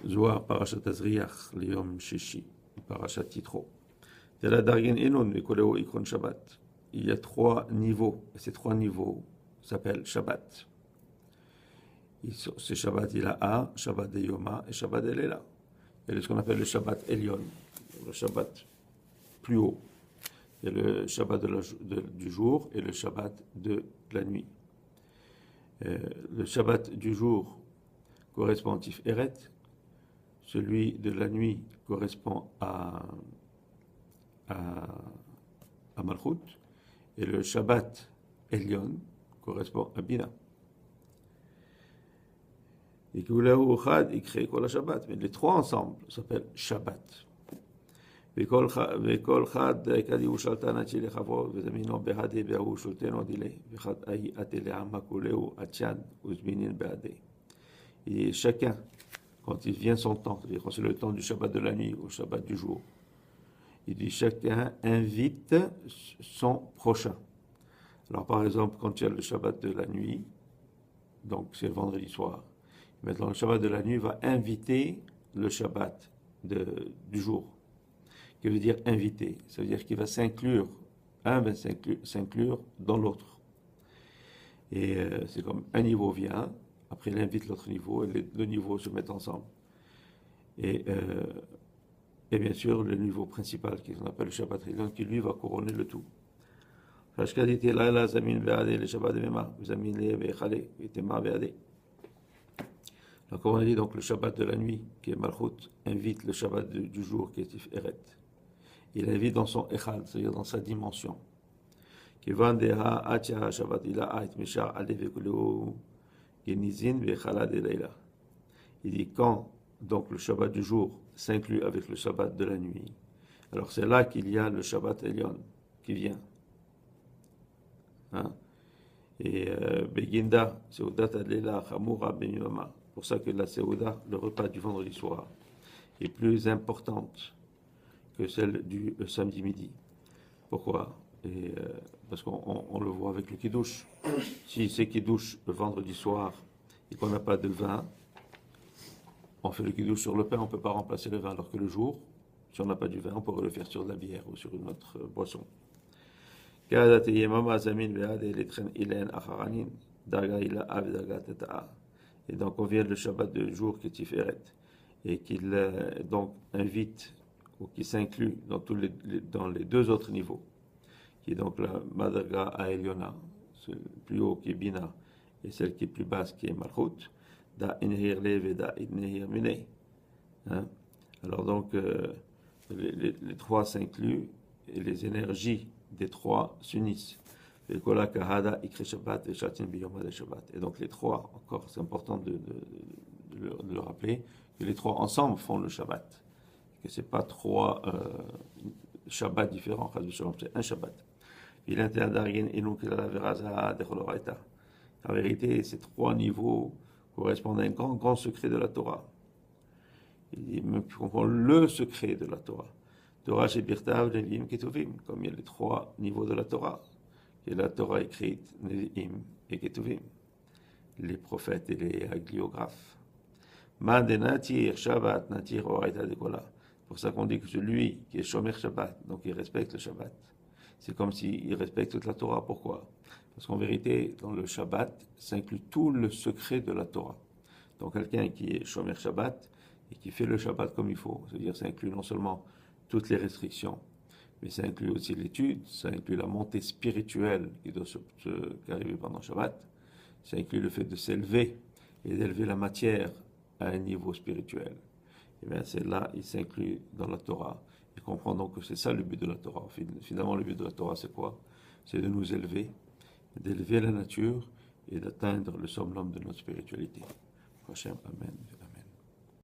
Zohar Parashat Azriach Liyom Shishi, Parashat Yitro. Tela Dargin Enon Mikoleo Ikron Shabbat. Il y a 3 niveaux, et ces 3 niveaux s'appellent Shabbat. Ce Shabbat, il a A, Shabbat de Yoma et Shabbat de Lela. Il y a ce qu'on appelle le Shabbat Elyon, le Shabbat plus haut. Il y a le Shabbat du jour et le Shabbat de la nuit. Le Shabbat du jour correspond au Tiferet, celui de la nuit correspond à Malchut, et le Shabbat Elyon correspond à Bina. Et il crée quoi le Shabbat, mais les 3 ensemble s'appellent Shabbat. וכל חד כדי הוא שלטן אצ'י לחברו וזמינו בהדי והוא שולטנו דילי וחד אי אתי לעמה כולהו אצ'ן וזמינין בהדי. Et chacun, quand il vient son temps, c'est-à-dire quand c'est le temps du Shabbat de la nuit ou Shabbat du jour, il dit chacun invite son prochain. Alors par exemple, quand il y a le Shabbat de la nuit, donc c'est le vendredi soir, maintenant le Shabbat de la nuit va inviter le Shabbat du jour. Qui veut dire inviter, ça veut dire qu'il va s'inclure, un va s'inclure dans l'autre. Et c'est comme un niveau vient, après il invite l'autre niveau, et les 2 niveaux se mettent ensemble. Et bien sûr, le niveau principal, qu'on appelle le Shabbat Elyon, qui lui va couronner le tout. Donc comme on a dit, donc, le Shabbat de la nuit, qui est Malchut, invite le Shabbat du jour, qui est Tiferet. Il invite dans son Echad, c'est-à-dire dans sa dimension. Il dit quand donc le Shabbat du jour s'inclut avec le Shabbat de la nuit, alors c'est là qu'il y a le Shabbat Elyon qui vient. Hein? Et Beginda, Seudat Adlela Chamura Benyama. Pour ça que la Seuda, le repas du vendredi soir, est plus importante que celle du samedi midi. Pourquoi? Parce qu'on le voit avec le Kiddush. Si c'est Kiddush le vendredi soir et qu'on n'a pas de vin, on fait le Kiddush sur le pain, on ne peut pas remplacer le vin, alors que le jour, si on n'a pas du vin, on pourrait le faire sur de la bière ou sur une autre boisson. Et donc on vient le Shabbat de jour qui est Tiferet et qu'il donc invite ou qui s'inclut dans les 2 autres niveaux, qui est donc la Madriga à Eliona, le plus haut qui est Bina, et celle qui est plus basse qui est Malchut, da Inhir Lev et da Inhir Minei. Alors donc les 3 s'incluent et les énergies des 3 s'unissent. Et donc les 3, encore c'est important de le rappeler, que les 3 ensemble font le Shabbat. Que ce n'est pas 3 Shabbats différents, c'est un Shabbat. En vérité, ces 3 niveaux correspondent à un grand secret de la Torah. Il comprend le secret de la Torah. Torah chez Birtav, Nevi'im, Ketuvim, comme il y a les 3 niveaux de la Torah. Et la Torah écrite, Nevi'im et Ketuvim, les prophètes et les hagiographes. Man de Natir, Shabbat, Natir, Oraita de Kola. Pour ça qu'on dit que celui qui est Shomer Shabbat, donc il respecte le Shabbat, c'est comme s'il respecte toute la Torah. Pourquoi? Parce qu'en vérité, dans le Shabbat, ça inclut tout le secret de la Torah. Donc quelqu'un qui est Shomer Shabbat et qui fait le Shabbat comme il faut, c'est-à-dire ça inclut non seulement toutes les restrictions, mais ça inclut aussi l'étude, ça inclut la montée spirituelle qui doit arriver pendant Shabbat, ça inclut le fait de s'élever et d'élever la matière à un niveau spirituel. Et bien c'est là, il s'inclut dans la Torah. Il comprend donc que c'est ça le but de la Torah. Finalement, le but de la Torah, c'est quoi? C'est de nous élever, d'élever la nature et d'atteindre le summum de notre spiritualité. Prochain, Amen.